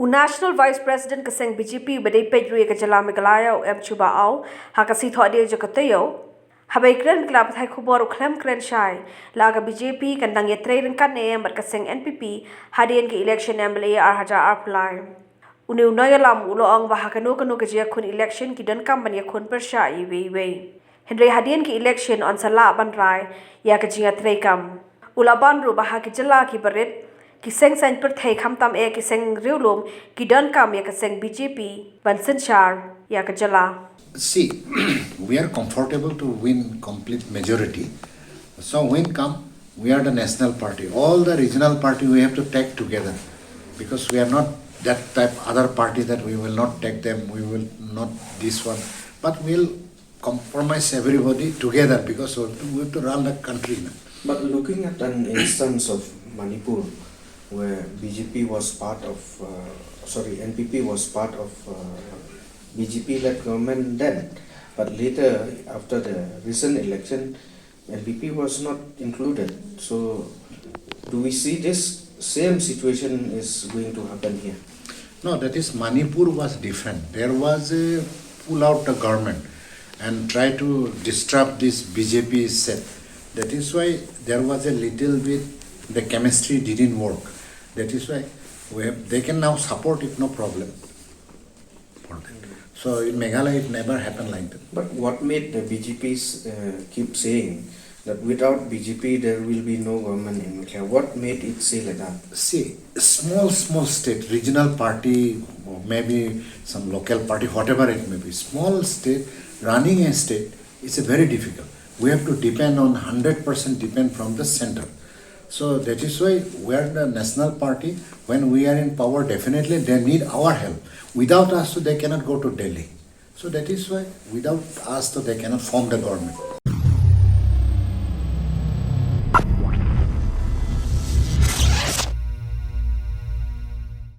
National Vice President kaseng BJP badai pedru ke jala Meghalaya Chuba au hakasi thode jokatayo habai Kren club thai khubor ukhlem Kren Shai laga BJP kandang ye Trei Biang ne mat kaseng Npp Hadien ke election MLA haja apply uni unaya lam ulo ang bahakano kanu ke jia khun election ki dan kam ban ye khun persha iwe Henry Hadien ki election on sala ban rai ya ke jia Trei kam ulaban ru bahaki jala ki baret kiseng san per thai kham tam e kiseng riulum ki dan kam ya kiseng BJP ban senchar ya ka jala. See, we are comfortable to win complete majority. So when come, we are the national party. All the regional party we have to take together because we are not that type other party that we will not take them. We will not this one, but we'll compromise everybody together because we have to run the country. But looking at an instance of Manipur, where BJP was part of, NPP was part of BJP-led government then, but later, after the recent election, NPP was not included. So, do we see this same situation is going to happen here? No, that is Manipur was different. There was a pull out the government and try to disrupt this BJP set. That is why there was a little bit, the chemistry didn't work. That is why they can now support it, no problem. For that. So in Meghalaya, it never happened like that. But what made the BJPs keep saying that without BJP there will be no government in Meghalaya? What made it say like that? See, small state, regional party, or maybe some local party, whatever it may be, small state, running a state is very difficult. We have to depend on 100% depend from the center. So that is why we are the national party. When we are in power, definitely they need our help. Without us, they cannot go to Delhi. So that is why without us, they cannot form the government.